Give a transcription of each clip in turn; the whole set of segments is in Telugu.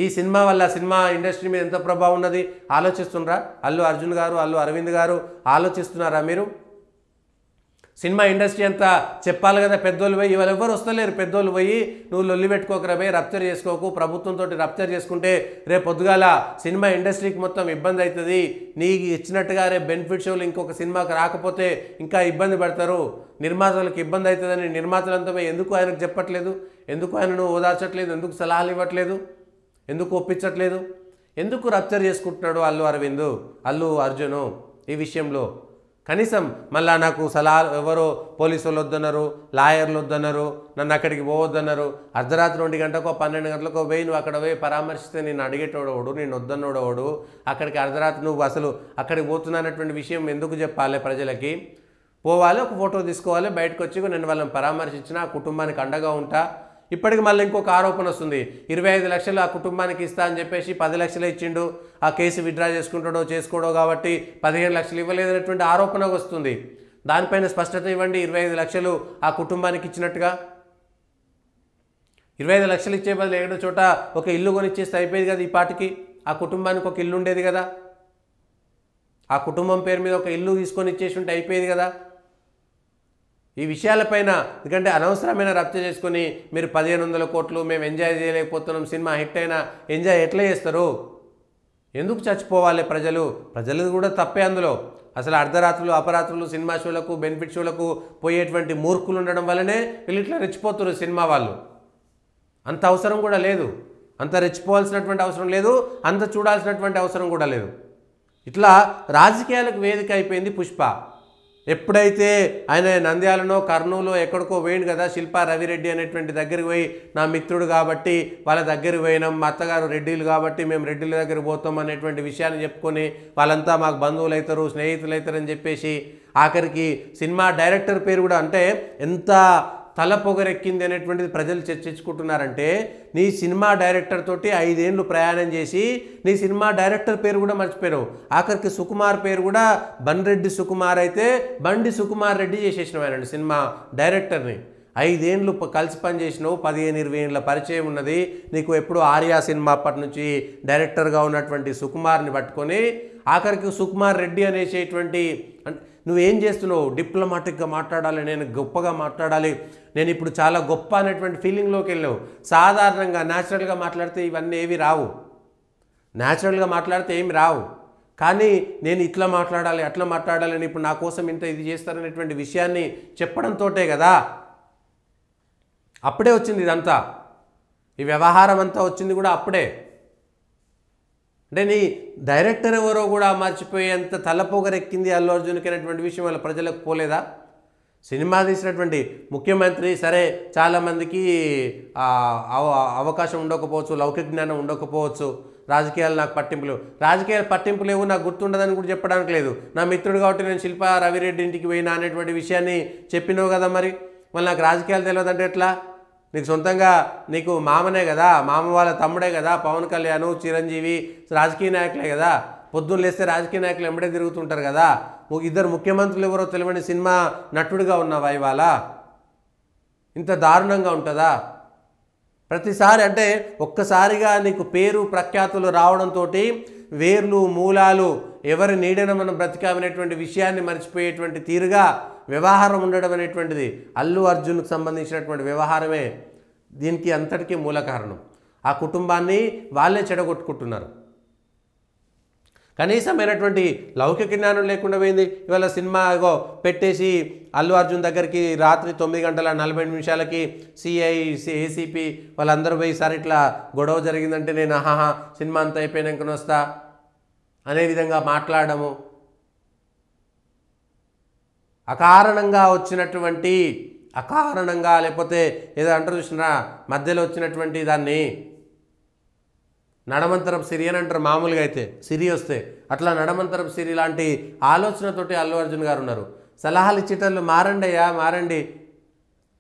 ఈ సినిమా వల్ల సినిమా ఇండస్ట్రీ మీద ఎంత ప్రభావం ఉన్నది ఆలోచిస్తున్నారా? అల్లు అర్జున్ గారు, అల్లు అరవింద్ గారు ఆలోచిస్తున్నారా మీరు? సినిమా ఇండస్ట్రీ అంతా చెప్పాలి కదా పెద్దోళ్ళు పోయి. ఇవాళ ఎవరు వస్తలేరు పెద్దోళ్ళు పోయి నువ్వు లొల్లి పెట్టుకోకరా పోయి రప్చర్ చేసుకోకు, ప్రభుత్వంతో రప్చర్ చేసుకుంటే రేపు పొద్దుగాల సినిమా ఇండస్ట్రీకి మొత్తం ఇబ్బంది అవుతుంది, నీకు ఇచ్చినట్టుగా రేపు బెనిఫిట్ షోలు ఇంకొక సినిమాకి రాకపోతే ఇంకా ఇబ్బంది పడతారు, నిర్మాతలకు ఇబ్బంది అవుతుందని నిర్మాతలంతా పోయి ఎందుకు ఆయనకు చెప్పట్లేదు? ఎందుకు ఆయనను ఓదార్చట్లేదు? ఎందుకు సలహాలు ఇవ్వట్లేదు? ఎందుకు ఒప్పించట్లేదు? ఎందుకు రప్చర్ చేసుకుంటున్నాడు అల్లు అరవింద్, అల్లు అర్జును ఈ విషయంలో? కనీసం మళ్ళా నాకు సలహాలు ఎవరో పోలీసు వాళ్ళు వద్దన్నారు, లాయర్లు వద్దన్నారు, నన్ను అక్కడికి పోవద్దన్నారు. అర్ధరాత్రి 1 గంటకో 12 గంటలకో పోయి నువ్వు అక్కడ పోయి పరామర్శిస్తే నేను అడిగేటోడోడు, నేను వద్దన్నోడోడు, అక్కడికి అర్ధరాత్రి నువ్వు అసలు అక్కడికి పోతున్నటువంటి విషయం ఎందుకు చెప్పాలి ప్రజలకి? పోవాలి, ఒక ఫోటో తీసుకోవాలి, బయటకు వచ్చి నేను వాళ్ళని పరామర్శించిన ఆ కుటుంబానికి అండగా ఉంటా. ఇప్పటికి మళ్ళీ ఇంకొక ఆరోపణ వస్తుంది, 25 లక్షలు ఆ కుటుంబానికి ఇస్తా అని చెప్పేసి 10 లక్షలు ఇచ్చిండు, ఆ కేసు విత్డ్రా చేసుకుంటాడో చేసుకోడో కాబట్టి 15 లక్షలు ఇవ్వలేదనేటువంటి ఆరోపణ వస్తుంది. దానిపైన స్పష్టత ఇవ్వండి. 25 లక్షలు ఆ కుటుంబానికి ఇచ్చినట్టుగా 25 లక్షలు ఇచ్చే బదులు ఏదో చోట ఒక ఇల్లు కొనిచ్చేస్తే అయిపోయేది కదా. ఈ పాటికి ఆ కుటుంబానికి ఒక ఇల్లు ఉండేది కదా, ఆ కుటుంబం పేరు మీద ఒక ఇల్లు తీసుకొని ఇచ్చేసి ఉంటే అయిపోయేది కదా. ఈ విషయాలపైన ఎందుకంటే అనవసరమైన రప్చర్ చేసుకొని మీరు 1500 కోట్లు మేము ఎంజాయ్ చేయలేకపోతున్నాం, సినిమా హిట్ అయినా ఎంజాయ్ ఎట్లా చేస్తారు? ఎందుకు చచ్చిపోవాలి ప్రజలు? ప్రజలు కూడా తప్పే అందులో. అసలు అర్ధరాత్రులు అపరాత్రులు సినిమా షోలకు బెనిఫిట్ షోలకు పోయేటువంటి మూర్ఖులు ఉండడం వల్లనే వీళ్ళు ఇట్లా రెచ్చిపోతున్నారు సినిమా వాళ్ళు. అంత అవసరం కూడా లేదు, అంత రెచ్చిపోవాల్సినటువంటి అవసరం లేదు, అంత చూడాల్సినటువంటి అవసరం కూడా లేదు. ఇట్లా రాజకీయాలకు వేదిక అయిపోయింది పుష్ప. ఎప్పుడైతే ఆయన నంద్యాలలో కర్నూలు ఎక్కడికో పోయింది కదా, శిల్పా రవిరెడ్డి అనేటువంటి దగ్గరికి పోయి నా మిత్రుడు కాబట్టి వాళ్ళ దగ్గరికి పోయినాం, మా అత్తగారు రెడ్డిలు కాబట్టి మేము రెడ్డిల దగ్గర పోతాం అనేటువంటి విషయాన్ని చెప్పుకొని వాళ్ళంతా మాకు బంధువులు అవుతారు, స్నేహితులు అవుతారని చెప్పేసి ఆఖరికి సినిమా డైరెక్టర్ పేరు కూడా అంటే ఎంత తల పొగరెక్కింది అనేటువంటిది ప్రజలు చర్చించుకుంటున్నారంటే, నీ సినిమా డైరెక్టర్ తోటి 5 ఏళ్ళు ప్రయాణం చేసి నీ సినిమా డైరెక్టర్ పేరు కూడా మర్చిపోయావు. ఆఖరికి సుకుమార్ పేరు కూడా బండ్రెడ్డి సుకుమార్ అయితే బండి సుకుమార్ రెడ్డి చేసేసినవానండి సినిమా డైరెక్టర్ని. 5 ఏళ్ళు కలిసి పనిచేసినావు, 15-20 ఏళ్ళ పరిచయం ఉన్నది నీకు. ఎప్పుడు ఆర్యా సినిమా అప్పటి నుంచి డైరెక్టర్గా ఉన్నటువంటి సుకుమార్ని పట్టుకొని ఆఖరికి సుకుమార్ రెడ్డి అనేసేటువంటి నువ్వేం చేస్తున్నావు? డిప్లొమాటిక్గా మాట్లాడాలి, నేను గొప్పగా మాట్లాడాలి, నేను ఇప్పుడు చాలా గొప్ప అనేటువంటి ఫీలింగ్లోకి వెళ్ళావు. సాధారణంగా న్యాచురల్గా మాట్లాడితే ఇవన్నీ ఏవి రావు, న్యాచురల్గా మాట్లాడితే ఏమి రావు. కానీ నేను ఇట్లా మాట్లాడాలి అట్లా మాట్లాడాలి అని ఇప్పుడు నా కోసం ఇంత ఇది చేస్తారనేటువంటి విషయాన్ని చెప్పడంతో కదా అప్పుడే వచ్చింది ఇదంతా. ఈ వ్యవహారం అంతా వచ్చింది కూడా అప్పుడే. అంటే నీ డైరెక్టర్ ఎవరో కూడా మర్చిపోయేంత తలపోగరెక్కింది అల్లు అర్జున్కి అనేటువంటి విషయం వాళ్ళ ప్రజలకు పోలేదా? సినిమా తీసినటువంటి ముఖ్యమంత్రి సరే చాలామందికి అవకాశం ఉండకపోవచ్చు, లౌకిక జ్ఞానం ఉండకపోవచ్చు, రాజకీయాలు నాకు పట్టింపులు, రాజకీయాల పట్టింపులు ఏవో నాకు గుర్తుండదని కూడా చెప్పడానికి లేదు. నా మిత్రుడు కాబట్టి నేను శిల్పా రవిరెడ్డి ఇంటికి పోయినా అనేటువంటి విషయాన్ని చెప్పినావు కదా. మరి నాకు రాజకీయాలు తెలియదంటే ఎట్లా? నీకు సొంతంగా నీకు మామనే కదా, మామ వాళ్ళ తమ్ముడే కదా పవన్ కళ్యాణ్, చిరంజీవి రాజకీయ నాయకులే కదా. పొద్దున్న లేస్తే రాజకీయ నాయకులు ఎంబడే తిరుగుతుంటారు కదా. 2 ముఖ్యమంత్రులు ఎవరో తెలియని సినిమా నటుడిగా ఉన్నావా ఇవాళ? ఇంత దారుణంగా ఉంటుందా? ప్రతిసారి అంటే ఒక్కసారిగా నీకు పేరు ప్రఖ్యాతులు రావడంతో వేర్లు మూలాలు ఎవరి నీడన మనం బ్రతికామనేటువంటి విషయాన్ని మర్చిపోయేటువంటి తీరుగా వ్యవహారం ఉండడం అనేటువంటిది అల్లు అర్జున్కు సంబంధించినటువంటి వ్యవహారమే దీనికి అంతటికీ మూల కారణం. ఆ కుటుంబాన్ని వాళ్ళే చెడగొట్టుకుంటున్నారు. కనీసమైనటువంటి లౌకిక జ్ఞానం లేకుండా పోయింది. ఇవాళ సినిమా పెట్టేసి అల్లు అర్జున్ దగ్గరికి రాత్రి 9:40 సిఐ ఏసీపీ వాళ్ళందరూ పోయి సార్ ఇట్లా గొడవ జరిగిందంటే నేను ఆహాహా సినిమా అంతా అయిపోయినాక వస్తా అనే విధంగా మాట్లాడము, అకారణంగా వచ్చినటువంటి అకారణంగా లేకపోతే ఏదో అంటారు చూసినా మధ్యలో వచ్చినటువంటి దాన్ని నడమంతరపు సిరి అని అంటారు. మామూలుగా అయితే సిరి వస్తే అట్లా నడమంతరపు సిరి లాంటి ఆలోచనతోటి అల్లు అర్జున్ గారు ఉన్నారు. సలహాలు ఇచ్చేటోళ్ళు మారండి అయ్యా మారండి.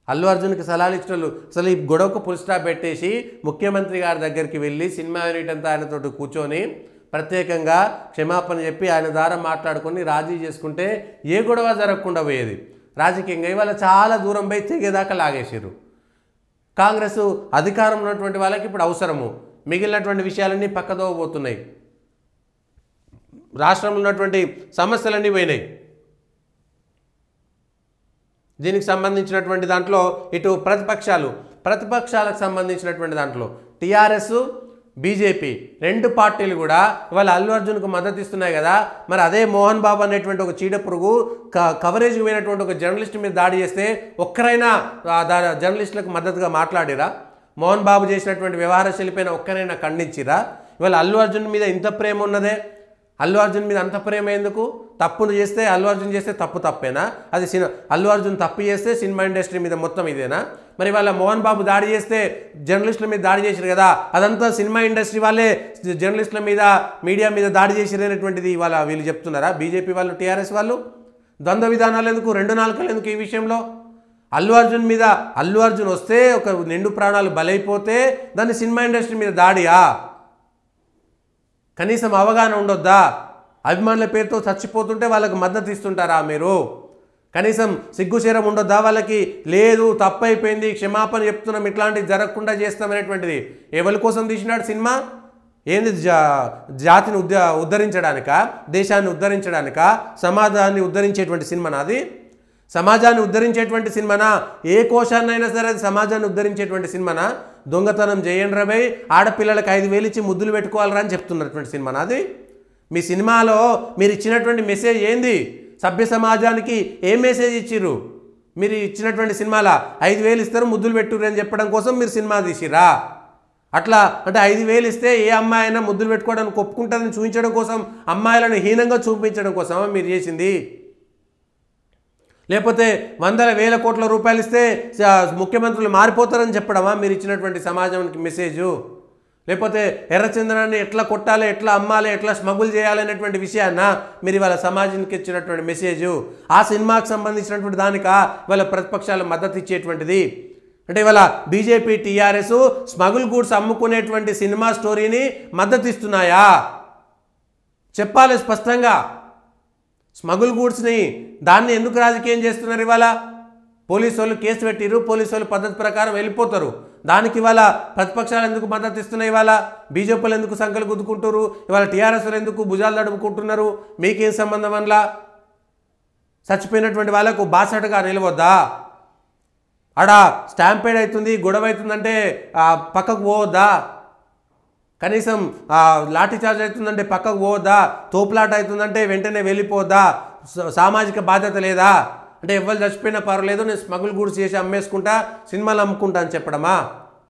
అల్లు అర్జున్కి సలహాలు ఇచ్చేటోళ్ళు అసలు ఈ గొడవకు ఫుల్ స్టాప్ పెట్టేసి ముఖ్యమంత్రి గారి దగ్గరికి వెళ్ళి సినిమా యూనిట్ అంతా ఆయనతోటి కూర్చొని ప్రత్యేకంగా క్షమాపణ చెప్పి ఆయన ద్వారా మాట్లాడుకొని రాజీ చేసుకుంటే ఏ గొడవ జరగకుండా పోయేది. రాజకీయంగా ఇవాళ చాలా దూరం పోయి తెగేదాకా లాగేసారు. కాంగ్రెస్ అధికారం ఉన్నటువంటి వాళ్ళకి ఇప్పుడు అవసరము మిగిలినటువంటి విషయాలన్నీ పక్కదోవ పోతున్నాయి. రాష్ట్రంలో ఉన్నటువంటి సమస్యలన్నీ పోయినాయి. దీనికి సంబంధించినటువంటి దాంట్లో ఇటు ప్రతిపక్షాలకు సంబంధించినటువంటి దాంట్లో టీఆర్ఎస్ బీజేపీ రెండు పార్టీలు కూడా ఇవాళ అల్లు అర్జున్కు మద్దతు ఇస్తున్నాయి కదా. మరి అదే మోహన్ బాబు అనేటువంటి ఒక చీడ పురుగు కవరేజ్కి పోయినటువంటి ఒక జర్నలిస్ట్ మీద దాడి చేస్తే ఒక్కరైనా జర్నలిస్టులకు మద్దతుగా మాట్లాడిరా? మోహన్ బాబు చేసినటువంటి వ్యవహార శైలిపైన ఒక్కరైనా ఖండించిరా? ఇవాళ అల్లు అర్జున్ మీద ఇంత ప్రేమ ఉన్నదే, అల్లు అర్జున్ మీద అంత ప్రేమ ఎందుకు? తప్పును చేస్తే అల్లు అర్జున్ చేస్తే తప్పేనా? అది అల్లు అర్జున్ తప్పు చేస్తే సినిమా ఇండస్ట్రీ మీద మొత్తం ఇదేనా? మరి వాళ్ళ మోహన్ బాబు దాడి చేస్తే జర్నలిస్టుల మీద దాడి చేశారు కదా, అదంతా సినిమా ఇండస్ట్రీ వాళ్ళే జర్నలిస్టుల మీద మీడియా మీద దాడి చేసిరనేటువంటిది ఇవాళ వీళ్ళు చెప్తున్నారా? బీజేపీ వాళ్ళు టీఆర్ఎస్ వాళ్ళు ద్వంద్వ విధానాలు ఎందుకు, రెండు నాలుకలు ఎందుకు ఈ విషయంలో? అల్లు అర్జున్ వస్తే ఒక నిండు ప్రాణాలు బలైపోతే దాన్ని సినిమా ఇండస్ట్రీ మీద దాడియా? కనీసం అవగాహన ఉండొద్దా? అభిమానుల పేరుతో చచ్చిపోతుంటే వాళ్ళకి మద్దతు ఇస్తుంటారా మీరు? కనీసం సిగ్గుశరం ఉండొద్దా వాళ్ళకి? లేదు, తప్పైపోయింది, క్షమాపణ చెప్తున్నాం, ఇట్లాంటివి జరగకుండా చేస్తామనేటువంటిది ఎవరి కోసం తీసినాడు సినిమా? ఏంది, జాతిని ఉద్ధరించడానిక, దేశాన్ని ఉద్ధరించడానిక, సమాజాన్ని ఉద్ధరించేటువంటి సినిమానా అది? సమాజాన్ని ఉద్ధరించేటువంటి సినిమానా? ఏ కోశాన్నైనా సరే అది సమాజాన్ని ఉద్ధరించేటువంటి సినిమానా? దొంగతనం చేయండి రబై, ఆడపిల్లలకు 5,000 ఇచ్చి ముద్దులు పెట్టుకోవాలరా అని చెప్తున్నటువంటి సినిమానా అది? మీ సినిమాలో మీరు ఇచ్చినటువంటి మెసేజ్ ఏంది? సభ్య సమాజానికి ఏ మెసేజ్ ఇచ్చిర్రు? మీరు ఇచ్చినటువంటి సినిమాలో 5,000 ఇస్తారు, ముద్దులు పెట్టుర్రు అని చెప్పడం కోసం మీరు సినిమా తీసిరా? అట్లా అంటే 5,000 ఇస్తే ఏ అమ్మాయి అయినా ముద్దులు పెట్టుకోవడానికి ఒప్పుకుంటుందని చూపించడం కోసం, అమ్మాయిలను హీనంగా చూపించడం కోసమా మీరు చేసింది? లేకపోతే వందల వేల కోట్ల రూపాయలు ఇస్తే ముఖ్యమంత్రులు మారిపోతారని చెప్పడమా మీరు ఇచ్చినటువంటి సమాజానికి మెసేజు? లేకపోతే ఎర్రచందనాన్ని ఎట్లా కొట్టాలి, ఎట్లా అమ్మాలి, ఎట్లా స్మగుల్ చేయాలి అనేటువంటి విషయాన్న మీరు ఇవాళ సమాజానికి ఇచ్చినటువంటి మెసేజు? ఆ సినిమాకి సంబంధించినటువంటి దానికా ఇవాళ ప్రతిపక్షాలు మద్దతు ఇచ్చేటువంటిది? అంటే ఇవాళ బీజేపీ టీఆర్ఎస్ స్మగుల్ గూడ్స్ అమ్ముకునేటువంటి సినిమా స్టోరీని మద్దతు ఇస్తున్నాయా? చెప్పాలి స్పష్టంగా. స్మగుల్ గూడ్స్ని దాన్ని ఎందుకు రాజకీయం చేస్తున్నారు? ఇవాళ పోలీసు వాళ్ళు కేసు పెట్టిరు, పోలీసు వాళ్ళు పద్ధతి ప్రకారం వెళ్ళిపోతారు. దానికి ఇవాళ ప్రతిపక్షాలు ఎందుకు మద్దతు ఇస్తున్నాయి? ఇవాళ బీజేపీలు ఎందుకు సంకలు గుద్దుకుంటారు? ఇవాళ టీఆర్ఎస్లు ఎందుకు భుజాలు నడుపుకుంటున్నారు? మీకేం సంబంధం? అనలా చచ్చిపోయినటువంటి వాళ్ళకు బాసటగా నిలవద్దా? ఆడ స్టాంపేడ్ అవుతుంది, గొడవ అవుతుందంటే పక్కకు పోవద్దా? కనీసం లాఠీ చార్జ్ అవుతుందంటే పక్కకు పోవద్దా? తోపులాట అవుతుందంటే వెంటనే వెళ్ళిపోవద్దా? సామాజిక బాధ్యత లేదా? అంటే ఎవరు చచ్చిపోయినా పర్వాలేదు, నేను స్మగుల్ గూడ్స్ చేసి అమ్మేసుకుంటా, సినిమాలు అమ్ముకుంటా అని చెప్పడమా?